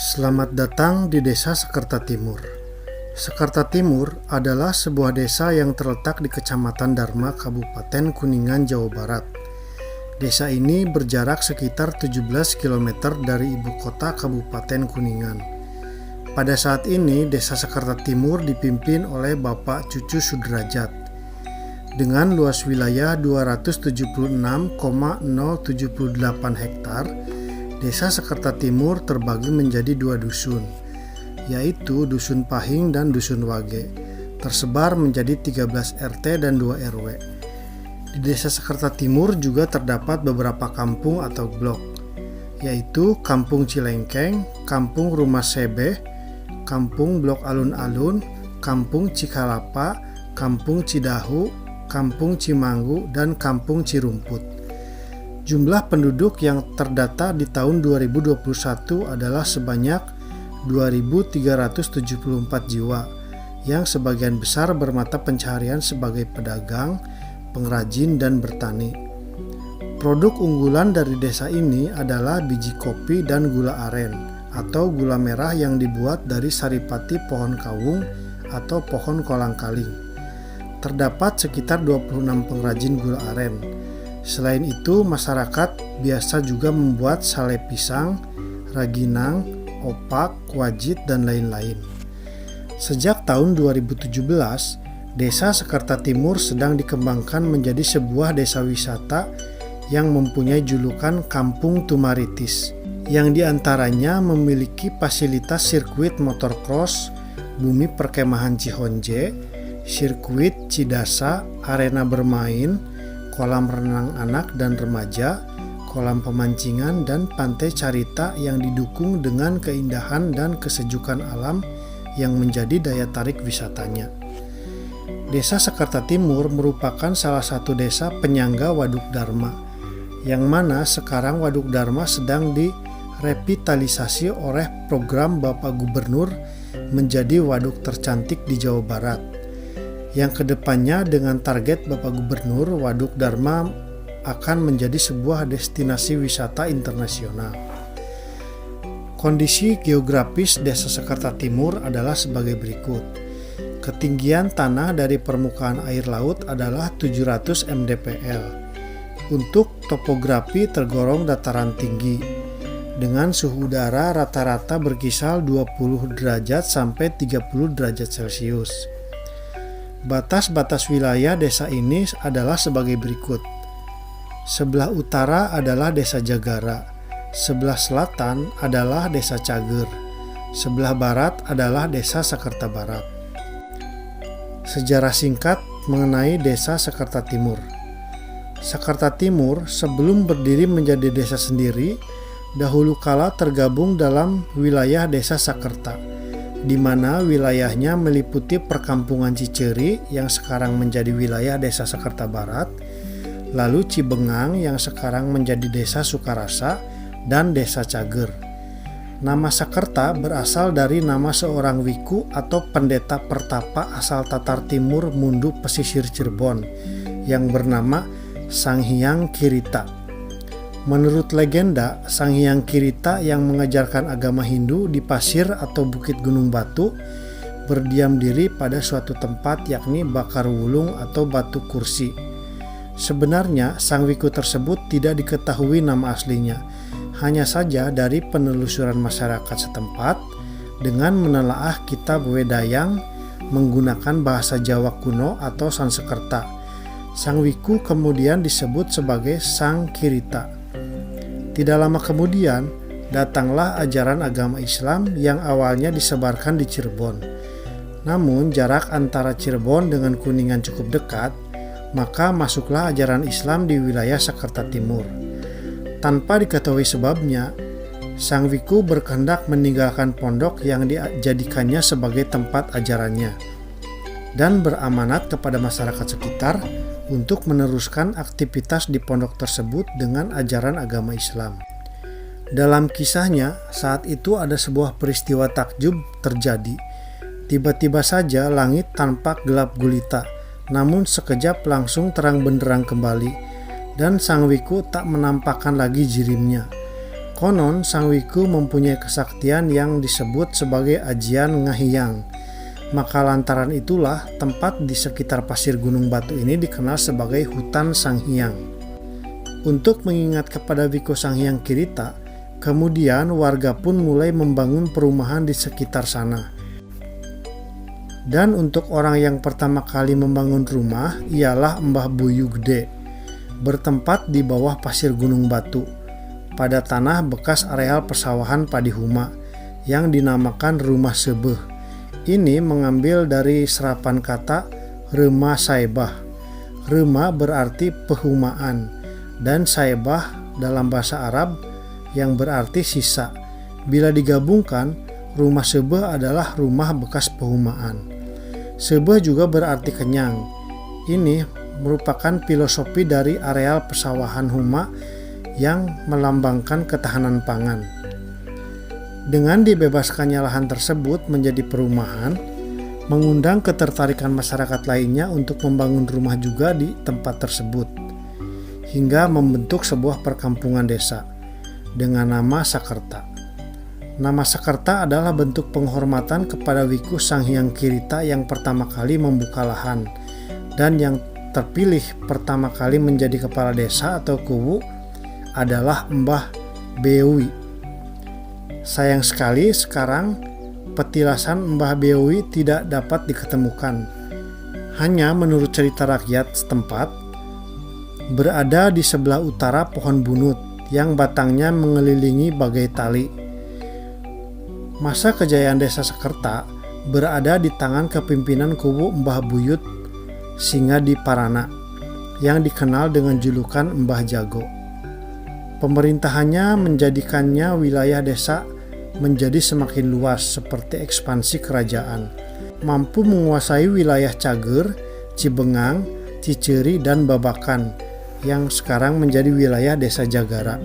Selamat datang di Desa Sekerta Timur. Sekerta Timur adalah sebuah desa yang terletak di Kecamatan Dharma, Kabupaten Kuningan, Jawa Barat. Desa ini berjarak sekitar 17 km dari ibu kota Kabupaten Kuningan. Pada saat ini, Desa Sekerta Timur dipimpin oleh Bapak Cucu Sudrajat. Dengan luas wilayah 276,078 hektar, Desa Sekerta Timur terbagi menjadi dua dusun, yaitu Dusun Pahing dan Dusun Wage, tersebar menjadi 13 RT dan 2 RW. Di Desa Sekerta Timur juga terdapat beberapa kampung atau blok, yaitu Kampung Cilengkeng, Kampung Rumah Sebeh, Kampung Blok Alun-Alun, Kampung Cikalapa, Kampung Cidahu, Kampung Cimanggu, dan Kampung Cirumput. Jumlah penduduk yang terdata di tahun 2021 adalah sebanyak 2.374 jiwa, yang sebagian besar bermata pencaharian sebagai pedagang, pengrajin, dan bertani. Produk unggulan dari desa ini adalah biji kopi dan gula aren, atau gula merah yang dibuat dari saripati pohon kawung atau pohon kolang-kaling. Terdapat sekitar 26 pengrajin gula aren. Selain itu, masyarakat biasa juga membuat sale pisang, raginang, opak, wajit, dan lain-lain. Sejak tahun 2017, Desa Sekerta Timur sedang dikembangkan menjadi sebuah desa wisata yang mempunyai julukan Kampung Tumaritis, yang diantaranya memiliki fasilitas sirkuit motocross, bumi perkemahan Cihonje, sirkuit Cidasa, arena bermain, kolam renang anak dan remaja, kolam pemancingan, dan pantai Carita yang didukung dengan keindahan dan kesejukan alam yang menjadi daya tarik wisatanya. Desa Sekerta Timur merupakan salah satu desa penyangga Waduk Dharma, yang mana sekarang Waduk Dharma sedang direvitalisasi oleh program Bapak Gubernur menjadi waduk tercantik di Jawa Barat. Yang kedepannya dengan target Bapak Gubernur, Waduk Dharma akan menjadi sebuah destinasi wisata internasional. Kondisi geografis Desa Sekerta Timur adalah sebagai berikut. Ketinggian tanah dari permukaan air laut adalah 700 mdpl. Untuk topografi tergolong dataran tinggi, dengan suhu udara rata-rata berkisar 20 derajat sampai 30 derajat Celcius. Batas-batas wilayah desa ini adalah sebagai berikut. Sebelah utara adalah Desa Jagara, sebelah selatan adalah Desa Cager, sebelah barat adalah Desa Sekerta Barat. Sejarah singkat mengenai Desa Sekerta Timur. Sekerta Timur sebelum berdiri menjadi desa sendiri, dahulu kala tergabung dalam wilayah Desa Sakerta, di mana wilayahnya meliputi perkampungan Ciceri yang sekarang menjadi wilayah Desa Sekerta Barat, lalu Cibengang yang sekarang menjadi Desa Sukarasa, dan Desa Cager. Nama Sakerta berasal dari nama seorang wiku atau pendeta pertapa asal Tatar Timur Mundu pesisir Cirebon yang bernama Sang Hyang Kirita. Menurut legenda, Sang Hyang Kirita yang mengajarkan agama Hindu di pasir atau bukit Gunung Batu berdiam diri pada suatu tempat yakni Bakar Wulung atau Batu Kursi. Sebenarnya Sang Wiku tersebut tidak diketahui nama aslinya, hanya saja dari penelusuran masyarakat setempat dengan menelaah kitab Wedayang menggunakan bahasa Jawa kuno atau Sansekerta. Sang Wiku kemudian disebut sebagai Sang Kirita. Tidak lama kemudian, datanglah ajaran agama Islam yang awalnya disebarkan di Cirebon. Namun, jarak antara Cirebon dengan Kuningan cukup dekat, maka masuklah ajaran Islam di wilayah Sekerta Timur. Tanpa diketahui sebabnya, Sang Wiku berkehendak meninggalkan pondok yang dijadikannya sebagai tempat ajarannya, dan beramanat kepada masyarakat sekitar untuk meneruskan aktivitas di pondok tersebut dengan ajaran agama Islam. Dalam kisahnya, saat itu ada sebuah peristiwa takjub terjadi. Tiba-tiba saja langit tampak gelap gulita, namun sekejap langsung terang benderang kembali, dan Sang Wiku tak menampakkan lagi jirimnya. Konon Sang Wiku mempunyai kesaktian yang disebut sebagai Ajian Ngahiyang. Maka lantaran itulah tempat di sekitar pasir Gunung Batu ini dikenal sebagai hutan Sang Hyang. Untuk mengingat kepada Wiku Sang Hyang Kirita, kemudian warga pun mulai membangun perumahan di sekitar sana. Dan untuk orang yang pertama kali membangun rumah ialah Mbah Buyu Gede, bertempat di bawah pasir Gunung Batu, pada tanah bekas areal persawahan padi huma yang dinamakan Rumah Sebeh. Ini mengambil dari serapan kata Rema Saebah. Rema berarti pehumaan dan Saebah dalam bahasa Arab yang berarti sisa. Bila digabungkan, Rumah Sebeh adalah rumah bekas pehumaan. Sebeh juga berarti kenyang. Ini merupakan filosofi dari areal persawahan huma yang melambangkan ketahanan pangan. Dengan dibebaskannya lahan tersebut menjadi perumahan, mengundang ketertarikan masyarakat lainnya untuk membangun rumah juga di tempat tersebut, hingga membentuk sebuah perkampungan desa dengan nama Sakerta. Nama Sakerta adalah bentuk penghormatan kepada Wiku Sang Hyang Kirita yang pertama kali membuka lahan dan yang terpilih pertama kali menjadi kepala desa atau kuwu adalah Mbah Bewi. Sayang sekali sekarang petilasan Mbah Bewi tidak dapat diketemukan. Hanya menurut cerita rakyat setempat, berada di sebelah utara pohon bunut yang batangnya mengelilingi bagai tali. Masa kejayaan desa Sakerta berada di tangan kepimpinan kubu Mbah Buyut Singadi Parana yang dikenal dengan julukan Mbah Jago. Pemerintahannya menjadikannya wilayah desa menjadi semakin luas seperti ekspansi kerajaan, mampu menguasai wilayah Cager, Cibengang, Ciceri, dan Babakan yang sekarang menjadi wilayah desa Jagara,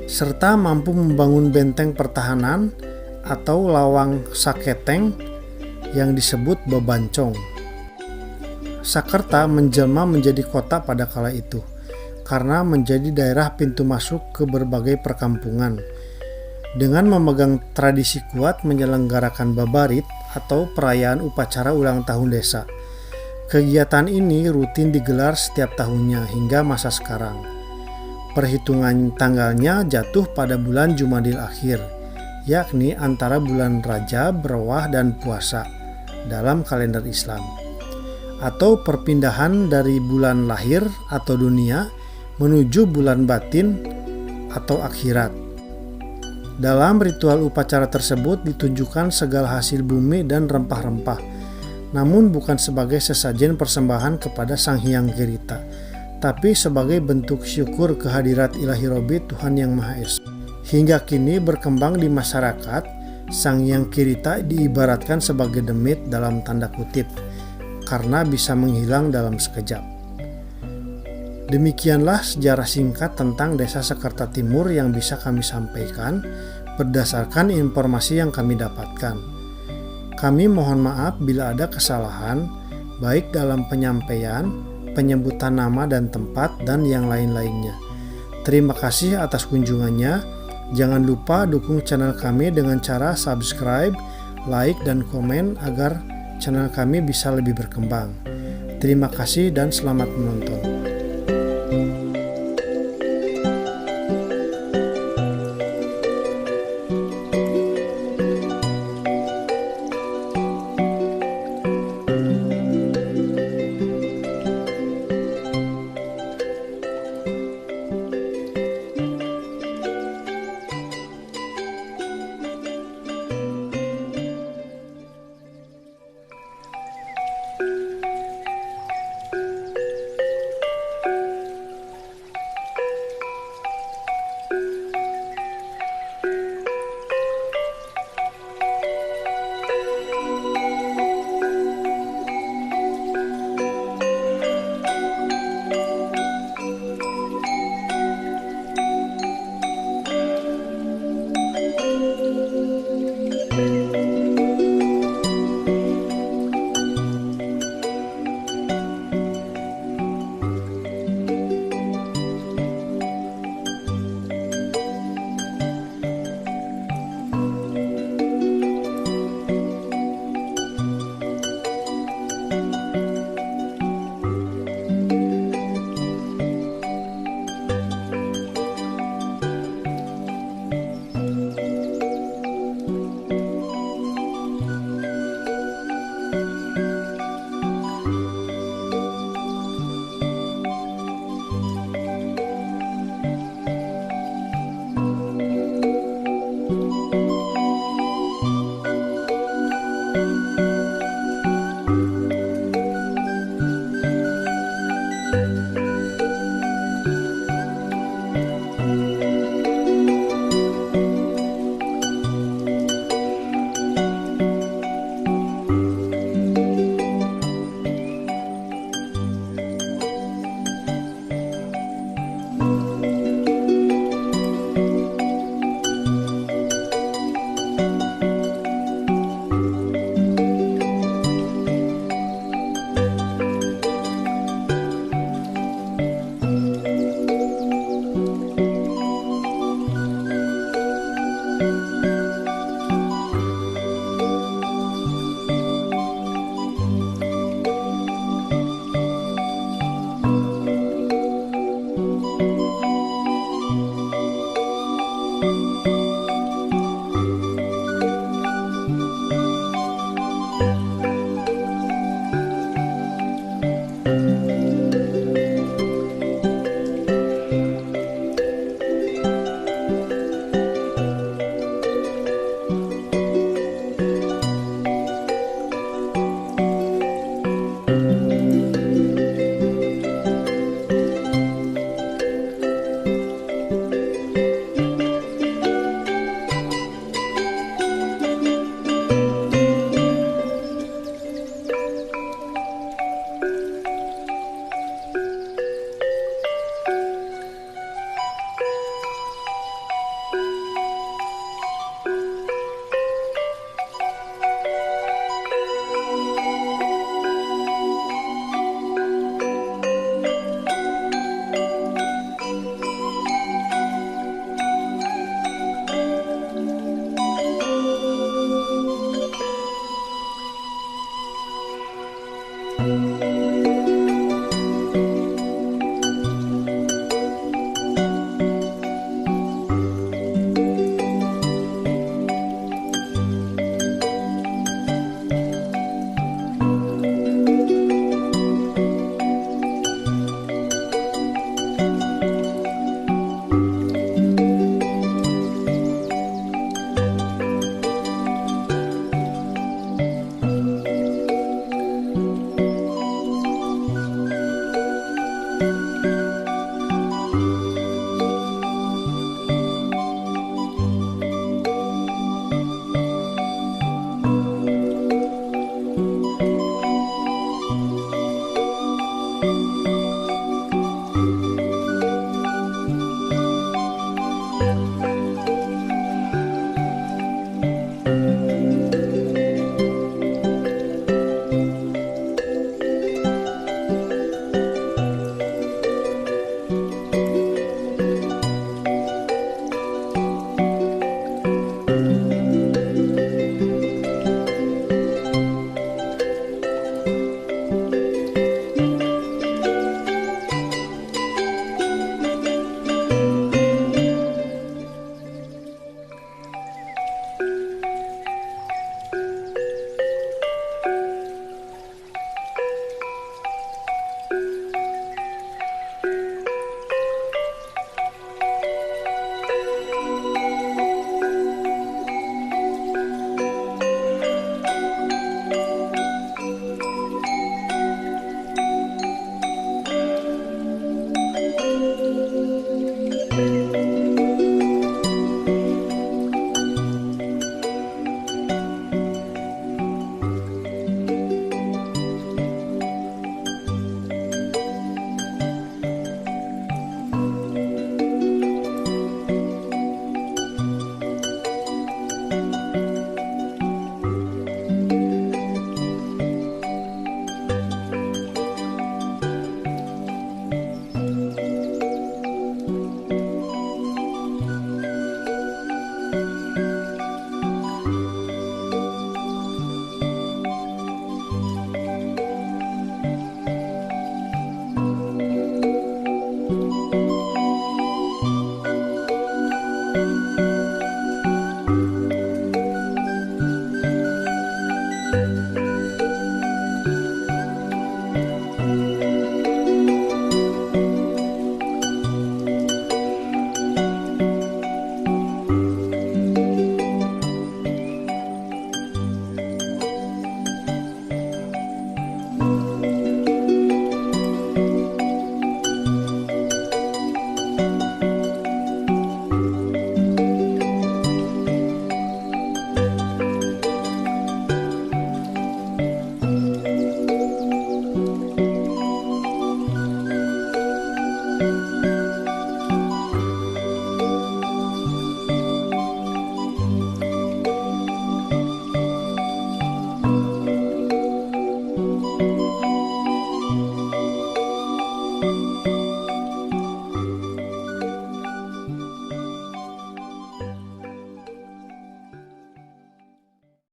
serta mampu membangun benteng pertahanan atau lawang saketeng yang disebut Bebancong. Sakerta menjelma menjadi kota pada kala itu karena menjadi daerah pintu masuk ke berbagai perkampungan. Dengan memegang tradisi kuat menyelenggarakan babarit atau perayaan upacara ulang tahun desa. Kegiatan ini rutin digelar setiap tahunnya hingga masa sekarang. Perhitungan tanggalnya jatuh pada bulan Jumadil Akhir, yakni antara bulan Rajab, Rewah, dan Puasa dalam kalender Islam, atau perpindahan dari bulan lahir atau dunia menuju bulan batin atau akhirat. Dalam ritual upacara tersebut ditunjukkan segala hasil bumi dan rempah-rempah, namun bukan sebagai sesajen persembahan kepada Sang Hyang Kirita, tapi sebagai bentuk syukur kehadirat Ilahi Robbi Tuhan Yang Maha Esa. Hingga kini berkembang di masyarakat, Sang Hyang Kirita diibaratkan sebagai demit dalam tanda kutip, karena bisa menghilang dalam sekejap. Demikianlah sejarah singkat tentang Desa Sakerta Timur yang bisa kami sampaikan berdasarkan informasi yang kami dapatkan. Kami mohon maaf bila ada kesalahan, baik dalam penyampaian, penyebutan nama dan tempat, dan yang lain-lainnya. Terima kasih atas kunjungannya. Jangan lupa dukung channel kami dengan cara subscribe, like, dan komen agar channel kami bisa lebih berkembang. Terima kasih dan selamat menonton.